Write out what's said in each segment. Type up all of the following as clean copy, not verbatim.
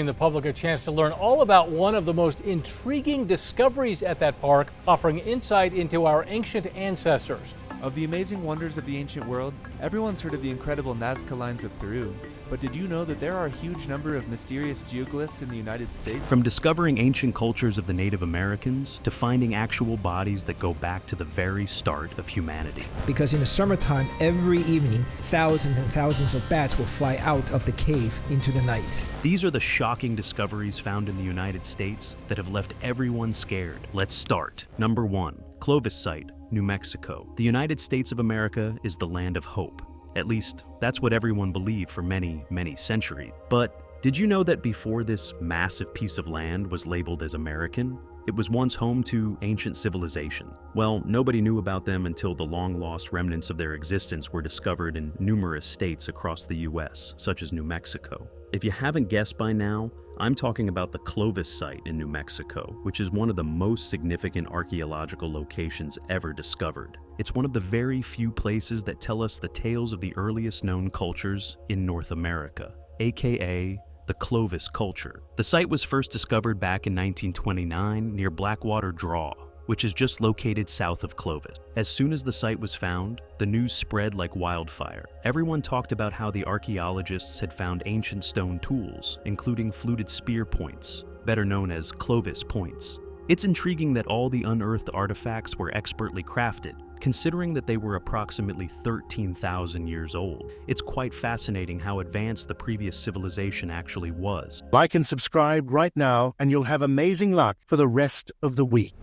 the public a chance to learn all about one of the most intriguing discoveries at that park, offering insight into our ancient ancestors. Of the amazing wonders of the ancient world, everyone's heard of the incredible Nazca lines of Peru. But did you know that there are a huge number of mysterious geoglyphs in the United States? From discovering ancient cultures of the Native Americans to finding actual bodies that go back to the very start of humanity. Because in the summertime, every evening, thousands and thousands of bats will fly out of the cave into the night. These are the shocking discoveries found in the United States that have left everyone scared. Let's start. Number 1. Clovis Site, New Mexico. The United States of America is the land of hope. At least, that's what everyone believed for many, many centuries. But did you know that before this massive piece of land was labeled as American, it was once home to ancient civilization? Well, nobody knew about them until the long-lost remnants of their existence were discovered in numerous states across the U.S., such as New Mexico. If you haven't guessed by now, I'm talking about the Clovis Site in New Mexico, which is one of the most significant archaeological locations ever discovered. It's one of the very few places that tell us the tales of the earliest known cultures in North America, aka the Clovis culture. The site was first discovered back in 1929 near Blackwater Draw, which is just located south of Clovis. As soon as the site was found, the news spread like wildfire. Everyone talked about how the archaeologists had found ancient stone tools, including fluted spear points, better known as Clovis points. It's intriguing that all the unearthed artifacts were expertly crafted, considering that they were approximately 13,000 years old. It's quite fascinating how advanced the previous civilization actually was. Like and subscribe right now, and you'll have amazing luck for the rest of the week.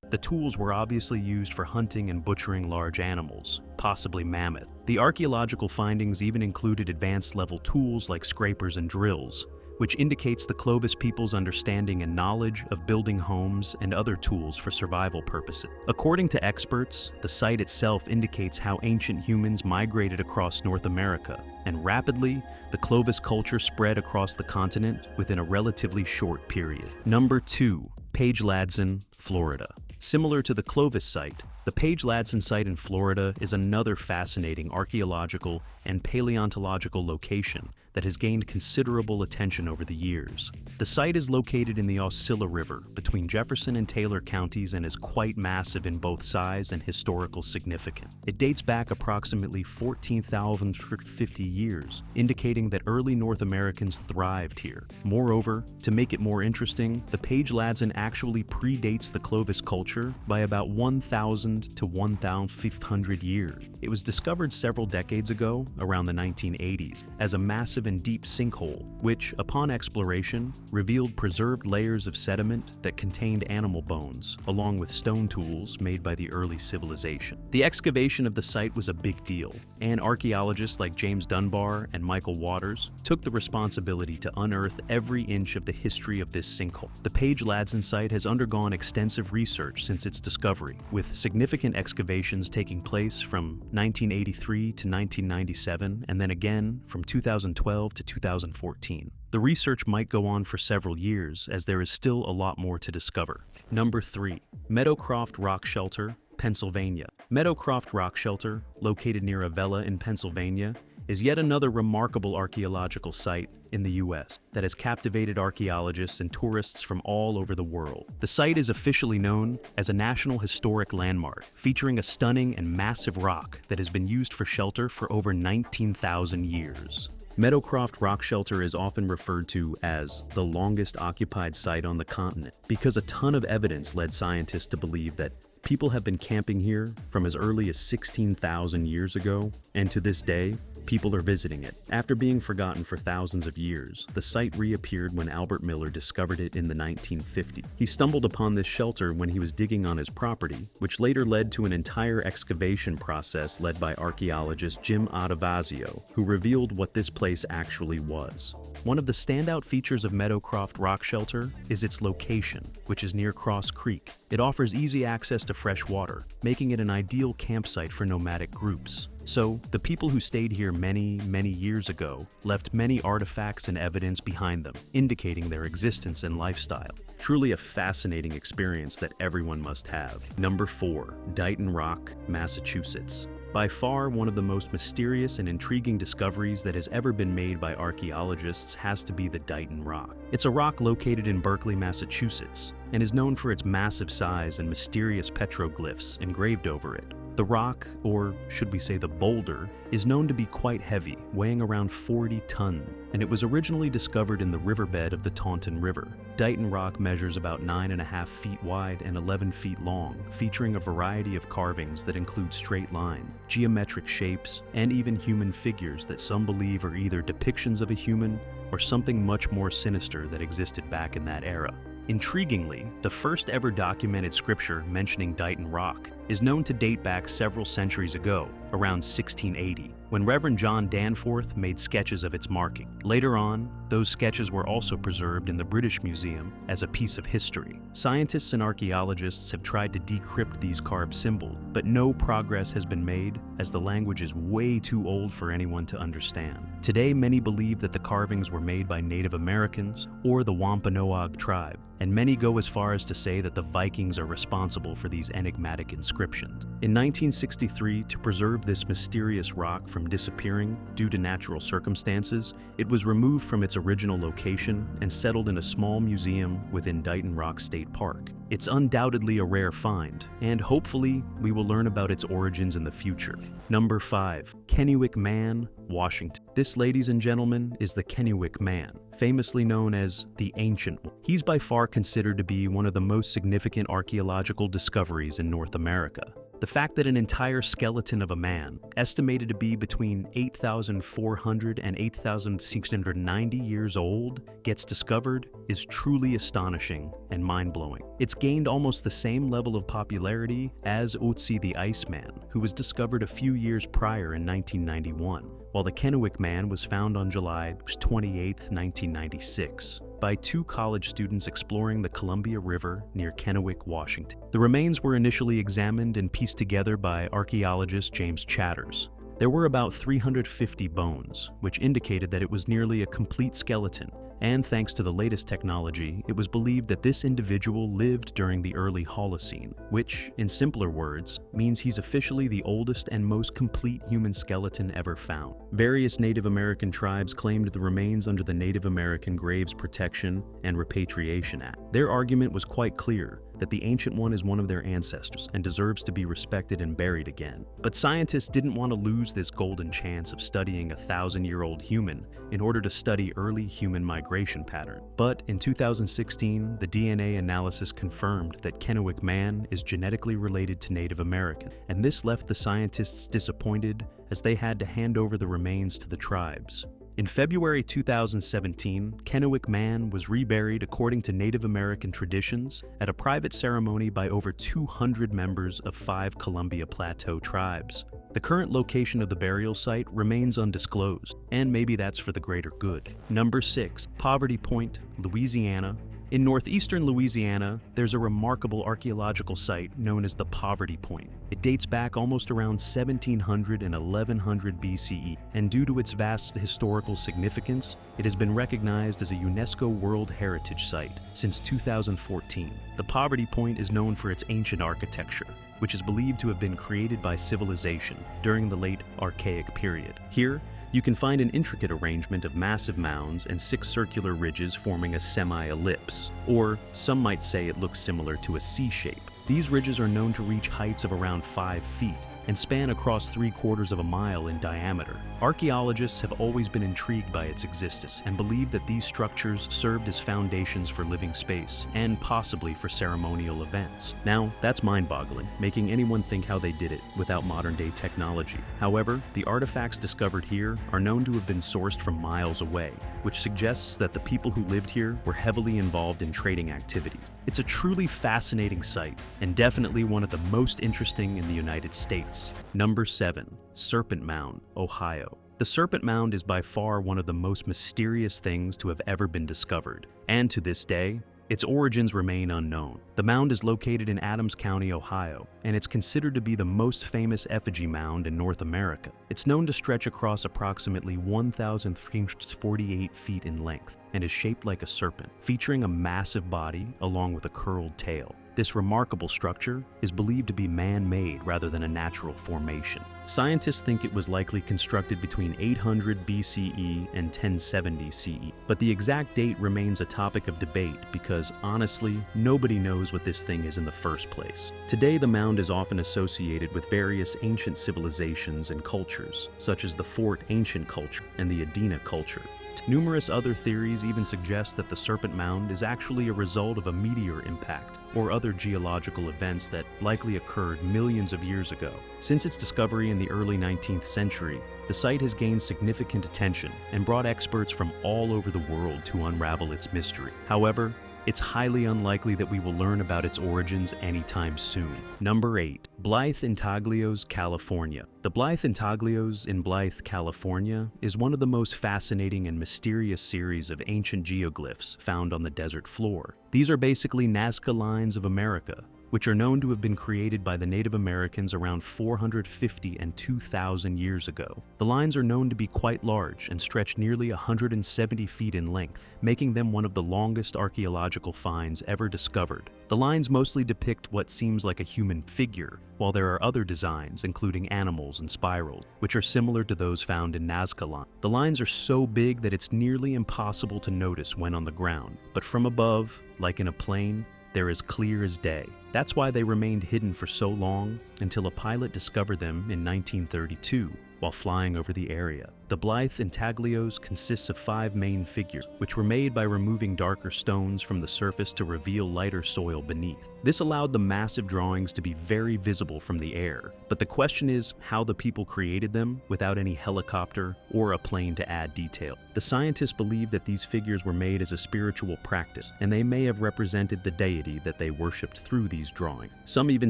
The tools were obviously used for hunting and butchering large animals, possibly mammoth. The archaeological findings even included advanced level tools like scrapers and drills, which indicates the Clovis people's understanding and knowledge of building homes and other tools for survival purposes. According to experts, the site itself indicates how ancient humans migrated across North America, and rapidly, the Clovis culture spread across the continent within a relatively short period. Number 2. Ladson, Florida. Similar to the Clovis site, the Ladson site in Florida is another fascinating archaeological and paleontological location that has gained considerable attention over the years. The site is located in the Osceola River between Jefferson and Taylor counties and is quite massive in both size and historical significance. It dates back approximately 14,050 years, indicating that early North Americans thrived here. Moreover, to make it more interesting, the Ladson actually predates the Clovis culture by about 1,000 to 1,500 years. It was discovered several decades ago, around the 1980s, as a massive and deep sinkhole, which, upon exploration, revealed preserved layers of sediment that contained animal bones, along with stone tools made by the early civilization. The excavation of the site was a big deal, and archaeologists like James Dunbar and Michael Waters took the responsibility to unearth every inch of the history of this sinkhole. The Ladson site has undergone extensive research since its discovery, with significant excavations taking place from 1983 to 1997, and then again from 2012 to 2014. The research might go on for several years, as there is still a lot more to discover. Number 3. Meadowcroft Rock Shelter, Pennsylvania. Meadowcroft Rock Shelter, located near Avella in Pennsylvania, is yet another remarkable archaeological site in the U.S. that has captivated archaeologists and tourists from all over the world. The site is officially known as a National Historic Landmark, featuring a stunning and massive rock that has been used for shelter for over 19,000 years. Meadowcroft Rock Shelter is often referred to as the longest occupied site on the continent because a ton of evidence led scientists to believe that people have been camping here from as early as 16,000 years ago, and to this day, people are visiting it. After being forgotten for thousands of years, the site reappeared when Albert Miller discovered it in the 1950s. He stumbled upon this shelter when he was digging on his property, which later led to an entire excavation process led by archaeologist Jim Ottavazio, who revealed what this place actually was. One of the standout features of Meadowcroft Rock Shelter is its location, which is near Cross Creek. It offers easy access to fresh water, making it an ideal campsite for nomadic groups. So, the people who stayed here many, many years ago left many artifacts and evidence behind them, indicating their existence and lifestyle. Truly a fascinating experience that everyone must have. Number 4. Dighton Rock, Massachusetts. By far, one of the most mysterious and intriguing discoveries that has ever been made by archaeologists has to be the Dighton Rock. It's a rock located in Berkeley, Massachusetts, and is known for its massive size and mysterious petroglyphs engraved over it. The rock, or should we say the boulder, is known to be quite heavy, weighing around 40 tons, and it was originally discovered in the riverbed of the Taunton River. Dighton Rock measures about 9.5 feet wide and 11 feet long, featuring a variety of carvings that include straight line, geometric shapes, and even human figures that some believe are either depictions of a human or something much more sinister that existed back in that era. Intriguingly, the first ever documented scripture mentioning Dighton Rock is known to date back several centuries ago, around 1680, when Reverend John Danforth made sketches of its marking. Later on, those sketches were also preserved in the British Museum as a piece of history. Scientists and archaeologists have tried to decrypt these carved symbols, but no progress has been made as the language is way too old for anyone to understand. Today, many believe that the carvings were made by Native Americans or the Wampanoag tribe, and many go as far as to say that the Vikings are responsible for these enigmatic inscriptions. In 1963, to preserve this mysterious rock from disappearing due to natural circumstances, it was removed from its original location and settled in a small museum within Dighton Rock State Park. It's undoubtedly a rare find, and hopefully we will learn about its origins in the future. Number 5. Kennewick Man Washington. This, ladies and gentlemen, is the Kennewick Man, famously known as the Ancient One. He's by far considered to be one of the most significant archaeological discoveries in North America. The fact that an entire skeleton of a man, estimated to be between 8,400 and 8,690 years old, gets discovered is truly astonishing and mind-blowing. It's gained almost the same level of popularity as Otzi the Iceman, who was discovered a few years prior in 1991, while the Kennewick Man was found on July 28, 1996. By two college students exploring the Columbia River near Kennewick, Washington. The remains were initially examined and pieced together by archaeologist James Chatters. There were about 350 bones, which indicated that it was nearly a complete skeleton, and thanks to the latest technology, it was believed that this individual lived during the early Holocene, which, in simpler words, means he's officially the oldest and most complete human skeleton ever found. Various Native American tribes claimed the remains under the Native American Graves Protection and Repatriation Act. Their argument was quite clear, that the Ancient One is one of their ancestors and deserves to be respected and buried again. But scientists didn't want to lose this golden chance of studying a 1,000-year-old human in order to study early human migration pattern. But in 2016, the DNA analysis confirmed that Kennewick Man is genetically related to Native American, and this left the scientists disappointed as they had to hand over the remains to the tribes. In February 2017, Kennewick Man was reburied according to Native American traditions at a private ceremony by over 200 members of 5 Columbia Plateau tribes. The current location of the burial site remains undisclosed, and maybe that's for the greater good. Number 6. Poverty Point, Louisiana. In northeastern Louisiana, there's a remarkable archaeological site known as the Poverty Point. It dates back almost around 1700 and 1100 BCE, and due to its vast historical significance, it has been recognized as a UNESCO World Heritage Site since 2014. The Poverty Point is known for its ancient architecture, which is believed to have been created by civilization during the late Archaic period. Here, you can find an intricate arrangement of massive mounds and 6 circular ridges forming a semi-ellipse, or some might say it looks similar to a C shape. These ridges are known to reach heights of around 5 feet and span across 3/4 of a mile in diameter. Archaeologists have always been intrigued by its existence and believe that these structures served as foundations for living space and possibly for ceremonial events. Now, that's mind-boggling, making anyone think how they did it without modern-day technology. However, the artifacts discovered here are known to have been sourced from miles away, which suggests that the people who lived here were heavily involved in trading activities. It's a truly fascinating site, and definitely one of the most interesting in the United States. Number 7. Serpent Mound, Ohio. The Serpent Mound is by far one of the most mysterious things to have ever been discovered, and to this day, its origins remain unknown. The mound is located in Adams County, Ohio, and it's considered to be the most famous effigy mound in North America. It's known to stretch across approximately 1,348 feet in length and is shaped like a serpent, featuring a massive body along with a curled tail. This remarkable structure is believed to be man-made rather than a natural formation. Scientists think it was likely constructed between 800 BCE and 1070 CE, but the exact date remains a topic of debate because, honestly, nobody knows what this thing is in the first place. Today, the mound is often associated with various ancient civilizations and cultures, such as the Fort Ancient culture and the Adena culture. Numerous other theories even suggest that the Serpent Mound is actually a result of a meteor impact or other geological events that likely occurred millions of years ago. Since its discovery in the early 19th century, the site has gained significant attention and brought experts from all over the world to unravel its mystery. However, it's highly unlikely that we will learn about its origins anytime soon. Number 8. Ble and Taglios California. The Ble and Taglios in Ble, California is one of the most fascinating and mysterious series of ancient geoglyphs found on the desert floor. These are basically Nazca lines of America, which are known to have been created by the Native Americans around 450 and 2,000 years ago. The lines are known to be quite large and stretch nearly 170 feet in length, making them one of the longest archaeological finds ever discovered. The lines mostly depict what seems like a human figure, while there are other designs, including animals and spirals, which are similar to those found in Nazca line. The lines are so big that it's nearly impossible to notice when on the ground, but from above, like in a plane, they're as clear as day. That's why they remained hidden for so long until a pilot discovered them in 1932 while flying over the area. The Ble and Taglios consists of 5 main figures, which were made by removing darker stones from the surface to reveal lighter soil beneath. This allowed the massive drawings to be very visible from the air, but the question is how the people created them without any helicopter or a plane to add detail. The scientists believe that these figures were made as a spiritual practice, and they may have represented the deity that they worshipped through these drawings. Some even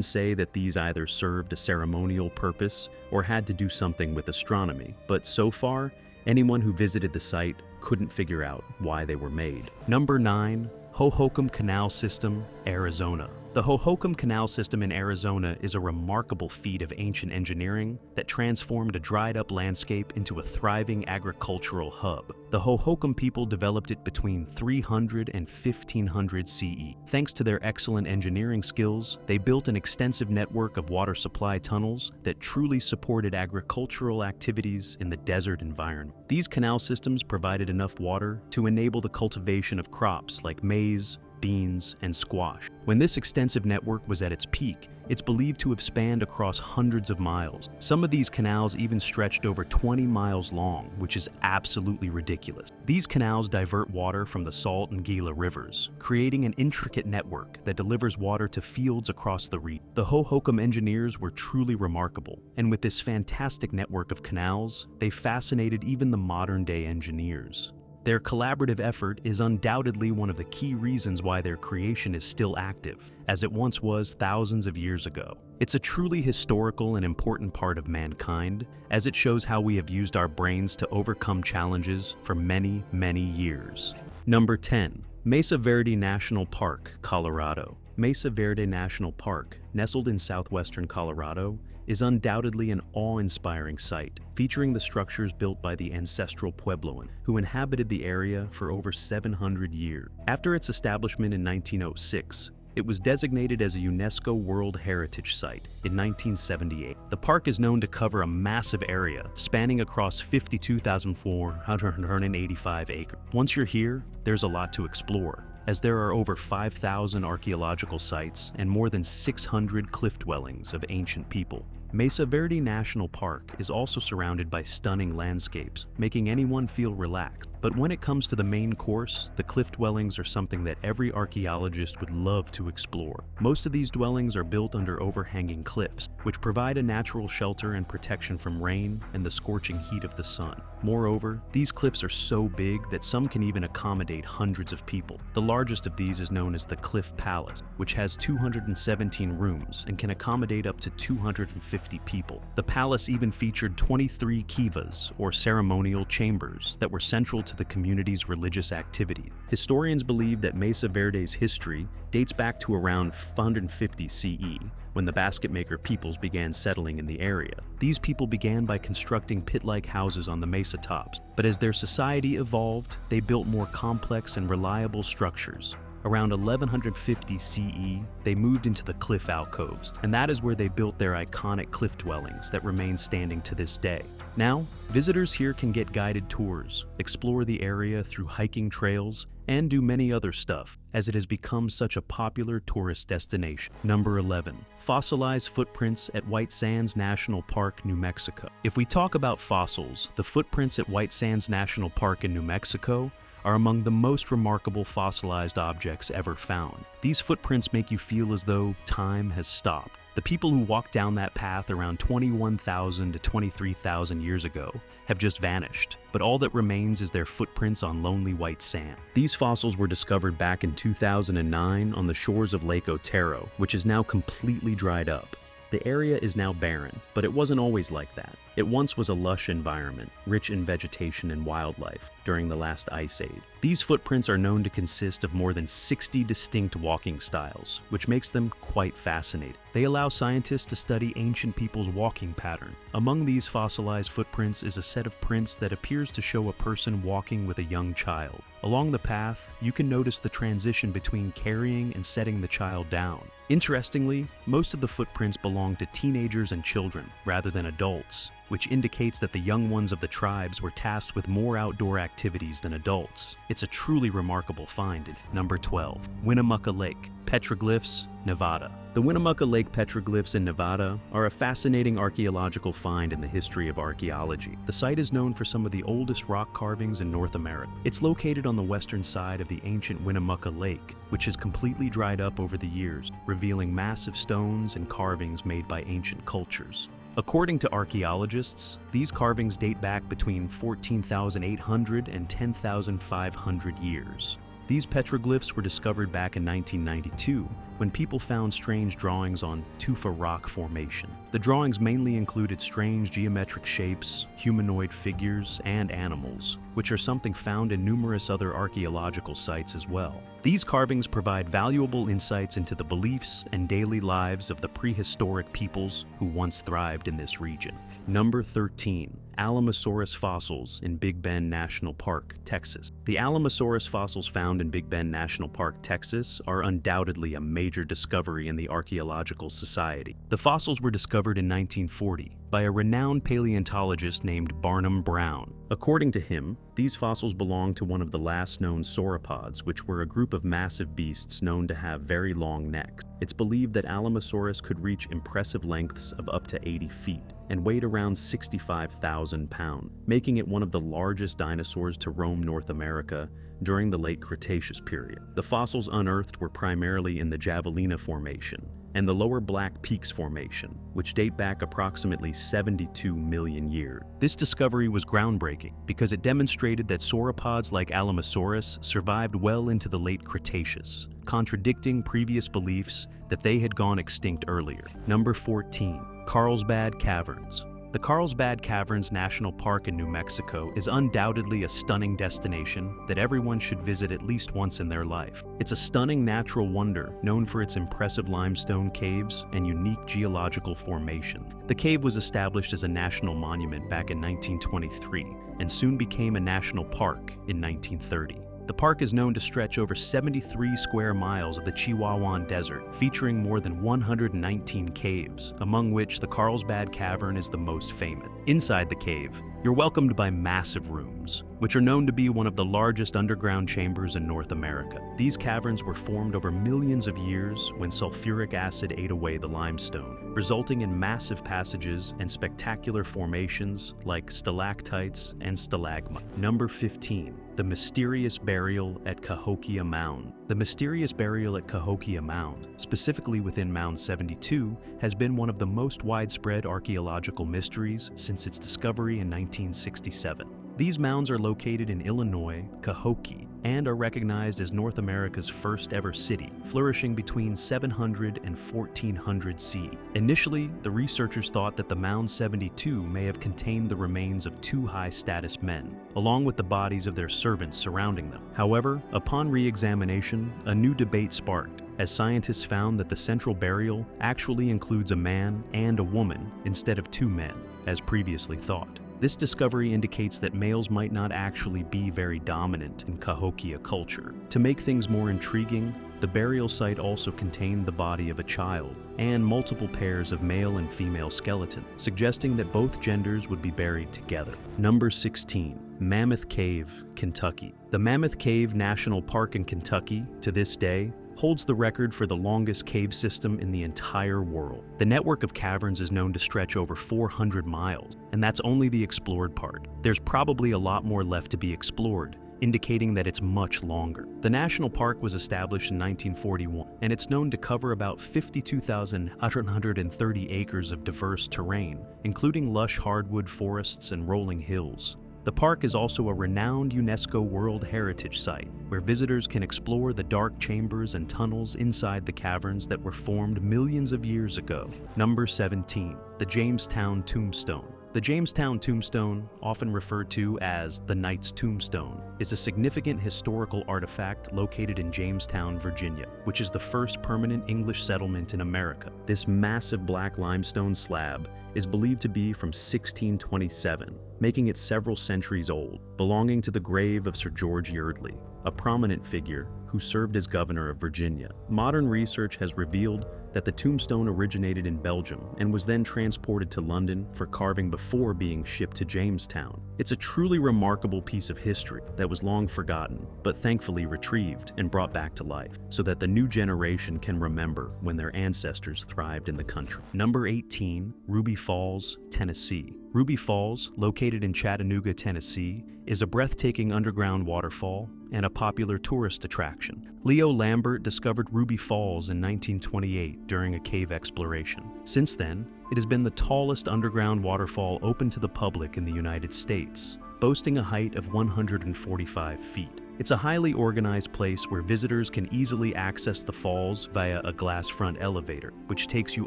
say that these either served a ceremonial purpose or had to do something with astronomy, but so far, anyone who visited the site couldn't figure out why they were made. Number 9. Hokum Canal System, Arizona. The Hokum Canal System in Arizona is a remarkable feat of ancient engineering that transformed a dried-up landscape into a thriving agricultural hub. The Hokum people developed it between 300 and 1500 CE. Thanks to their excellent engineering skills, they built an extensive network of water supply tunnels that truly supported agricultural activities in the desert environment. These canal systems provided enough water to enable the cultivation of crops like maize, beans, and squash. When this extensive network was at its peak, it's believed to have spanned across hundreds of miles. Some of these canals even stretched over 20 miles long, which is absolutely ridiculous. These canals divert water from the Salt and Gila rivers, creating an intricate network that delivers water to fields across the region. The Hokum engineers were truly remarkable, and with this fantastic network of canals, they fascinated even the modern-day engineers. Their collaborative effort is undoubtedly one of the key reasons why their creation is still active, as it once was thousands of years ago. It's a truly historical and important part of mankind, as it shows how we have used our brains to overcome challenges for many, many years. Number 10. Mesa Verde National Park, Colorado. Mesa Verde National Park, nestled in southwestern Colorado, is undoubtedly an awe-inspiring site, featuring the structures built by the ancestral Puebloan, who inhabited the area for over 700 years. After its establishment in 1906, it was designated as a UNESCO World Heritage Site in 1978. The park is known to cover a massive area, spanning across 52,485 acres. Once you're here, there's a lot to explore, as there are over 5,000 archaeological sites and more than 600 cliff dwellings of ancient people. Mesa Verde National Park is also surrounded by stunning landscapes, making anyone feel relaxed. But when it comes to the main course, the cliff dwellings are something that every archaeologist would love to explore. Most of these dwellings are built under overhanging cliffs, which provide a natural shelter and protection from rain and the scorching heat of the sun. Moreover, these cliffs are so big that some can even accommodate hundreds of people. The largest of these is known as the Cliff Palace, which has 217 rooms and can accommodate up to 250 people. The palace even featured 23 kivas, or ceremonial chambers, that were central to the community's religious activity. Historians believe that Mesa Verde's history dates back to around 550 CE, when the basket-maker peoples began settling in the area. These people began by constructing pit-like houses on the mesa tops, but as their society evolved, they built more complex and reliable structures. Around 1150 CE, they moved into the cliff alcoves, and that is where they built their iconic cliff dwellings that remain standing to this day. Now, visitors here can get guided tours, explore the area through hiking trails, and do many other stuff, as it has become such a popular tourist destination. Number 11. Fossilized footprints at White Sands National Park, New Mexico. If we talk about fossils, the footprints at White Sands National Park in New Mexico are among the most remarkable fossilized objects ever found. These footprints make you feel as though time has stopped. The people who walked down that path around 21,000 to 23,000 years ago have just vanished, but all that remains is their footprints on lonely white sand. These fossils were discovered back in 2009 on the shores of Lake Otero, which is now completely dried up. The area is now barren, but it wasn't always like that. It once was a lush environment, rich in vegetation and wildlife during the last ice age. These footprints are known to consist of more than 60 distinct walking styles, which makes them quite fascinating. They allow scientists to study ancient people's walking pattern. Among these fossilized footprints is a set of prints that appears to show a person walking with a young child. Along the path, you can notice the transition between carrying and setting the child down. Interestingly, most of the footprints belong to teenagers and children, rather than adults, which indicates that the young ones of the tribes were tasked with more outdoor activities than adults. It's a truly remarkable find. Number 12. Winnemucca Lake, Petroglyphs, Nevada. The Winnemucca Lake petroglyphs in Nevada are a fascinating archaeological find in the history of archaeology. The site is known for some of the oldest rock carvings in North America. It's located on the western side of the ancient Winnemucca Lake, which has completely dried up over the years, revealing massive stones and carvings made by ancient cultures. According to archaeologists, these carvings date back between 14,800 and 10,500 years. These petroglyphs were discovered back in 1992 when people found strange drawings on tufa rock formation. The drawings mainly included strange geometric shapes, humanoid figures, and animals, which are something found in numerous other archaeological sites as well. These carvings provide valuable insights into the beliefs and daily lives of the prehistoric peoples who once thrived in this region. Number 13. Alamosaurus fossils in Big Bend National Park, Texas. The Alamosaurus fossils found in Big Bend National Park, Texas are undoubtedly a major discovery in the Archaeological Society. The fossils were discovered in 1940 by a renowned paleontologist named Barnum Brown. According to him, these fossils belong to one of the last known sauropods, which were a group of massive beasts known to have very long necks. It's believed that Alamosaurus could reach impressive lengths of up to 80 feet and weighed around 65,000 pounds, making it one of the largest dinosaurs to roam North America during the late Cretaceous period. The fossils unearthed were primarily in the Javelina Formation and the Lower Black Peaks Formation, which date back approximately 72 million years. This discovery was groundbreaking because it demonstrated that sauropods like Alamosaurus survived well into the late Cretaceous, contradicting previous beliefs that they had gone extinct earlier. Number 14. Carlsbad Caverns. The Carlsbad Caverns National Park in New Mexico is undoubtedly a stunning destination that everyone should visit at least once in their life. It's a stunning natural wonder known for its impressive limestone caves and unique geological formation. The cave was established as a national monument back in 1923 and soon became a national park in 1930. The park is known to stretch over 73 square miles of the Chihuahuan Desert, featuring more than 119 caves, among which the Carlsbad Cavern is the most famous. Inside the cave, you're welcomed by massive rooms, which are known to be one of the largest underground chambers in North America. These caverns were formed over millions of years when sulfuric acid ate away the limestone, resulting in massive passages and spectacular formations like stalactites and stalagmites. Number 15. The mysterious burial at Cahokia Mound. The mysterious burial at Cahokia Mound, specifically within Mound 72, has been one of the most widespread archaeological mysteries since its discovery in 1967. These mounds are located in Illinois, Cahokia, and are recognized as North America's first ever city, flourishing between 700 and 1400 CE. Initially, the researchers thought that the Mound 72 may have contained the remains of two high-status men, along with the bodies of their servants surrounding them. However, upon re-examination, a new debate sparked, as scientists found that the central burial actually includes a man and a woman instead of two men, as previously thought. This discovery indicates that males might not actually be very dominant in Cahokia culture. To make things more intriguing, the burial site also contained the body of a child and multiple pairs of male and female skeletons, suggesting that both genders would be buried together. Number 16. Mammoth Cave, Kentucky. The Mammoth Cave National Park in Kentucky, to this day, holds the record for the longest cave system in the entire world. The network of caverns is known to stretch over 400 miles, and that's only the explored part. There's probably a lot more left to be explored, indicating that it's much longer. The national park was established in 1941, and it's known to cover about 52,830 acres of diverse terrain, including lush hardwood forests and rolling hills. The park is also a renowned UNESCO World Heritage Site, where visitors can explore the dark chambers and tunnels inside the caverns that were formed millions of years ago. Number 17. The Jamestown Tombstone. The Jamestown Tombstone, often referred to as the Knight's Tombstone, is a significant historical artifact located in Jamestown, Virginia, which is the first permanent English settlement in America. This massive black limestone slab is believed to be from 1627, making it several centuries old, belonging to the grave of Sir George Yeardley, a prominent figure who served as governor of Virginia. Modern research has revealed that the tombstone originated in Belgium and was then transported to London for carving before being shipped to Jamestown. It's a truly remarkable piece of history that was long forgotten, but thankfully retrieved and brought back to life, so that the new generation can remember when their ancestors thrived in the country. Number 18, Ruby Falls, Tennessee. Ruby Falls, located in Chattanooga, Tennessee, is a breathtaking underground waterfall and a popular tourist attraction. Leo Lambert discovered Ruby Falls in 1928 during a cave exploration. Since then, it has been the tallest underground waterfall open to the public in the United States, boasting a height of 145 feet. It's a highly organized place where visitors can easily access the falls via a glass front elevator, which takes you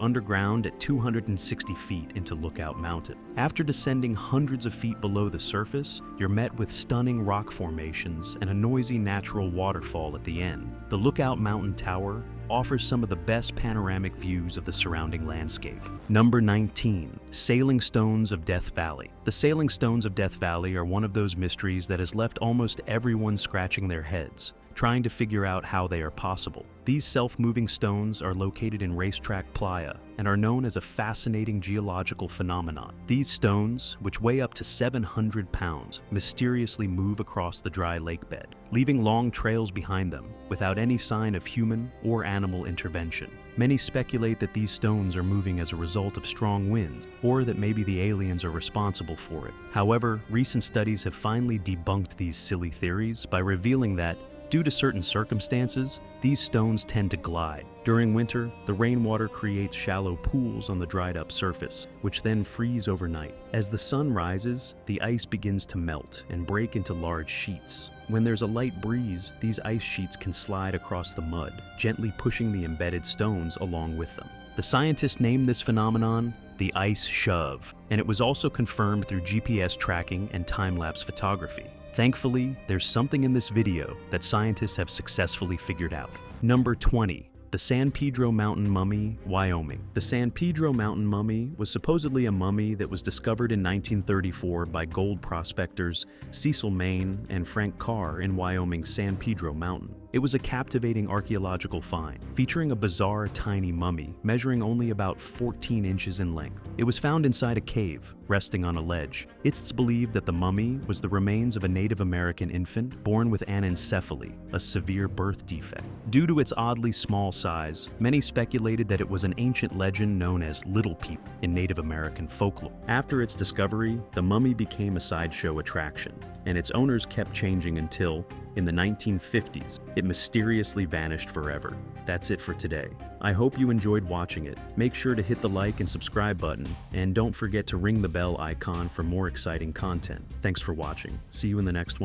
underground at 260 feet into Lookout Mountain. After descending hundreds of feet below the surface, you're met with stunning rock formations and a noisy natural waterfall at the end. The Lookout Mountain Tower offers some of the best panoramic views of the surrounding landscape. Number 19, Sailing Stones of Death Valley. The Sailing Stones of Death Valley are one of those mysteries that has left almost everyone scratching their heads, trying to figure out how they are possible. These self-moving stones are located in Racetrack Playa and are known as a fascinating geological phenomenon. These stones, which weigh up to 700 pounds, mysteriously move across the dry lake bed, leaving long trails behind them without any sign of human or animal intervention. Many speculate that these stones are moving as a result of strong winds, or that maybe the aliens are responsible for it. However, recent studies have finally debunked these silly theories by revealing that, due to certain circumstances, these stones tend to glide. During winter, the rainwater creates shallow pools on the dried up surface, which then freeze overnight. As the sun rises, the ice begins to melt and break into large sheets. When there's a light breeze, these ice sheets can slide across the mud, gently pushing the embedded stones along with them. The scientists named this phenomenon the ice shove, and it was also confirmed through GPS tracking and time-lapse photography. Thankfully, there's something in this video that scientists have successfully figured out. Number 20. The San Pedro Mountain Mummy, Wyoming. The San Pedro Mountain Mummy was supposedly a mummy that was discovered in 1934 by gold prospectors Cecil Main and Frank Carr in Wyoming's San Pedro Mountain. It was a captivating archaeological find, featuring a bizarre tiny mummy measuring only about 14 inches in length. It was found inside a cave, resting on a ledge. It's believed that the mummy was the remains of a Native American infant born with anencephaly, a severe birth defect. Due to its oddly small size, many speculated that it was an ancient legend known as Little People in Native American folklore. After its discovery, the mummy became a sideshow attraction, and its owners kept changing until, in the 1950s, it mysteriously vanished forever. That's it for today. I hope you enjoyed watching it. Make sure to hit the like and subscribe button, and don't forget to ring the bell icon for more exciting content. Thanks for watching. See you in the next one.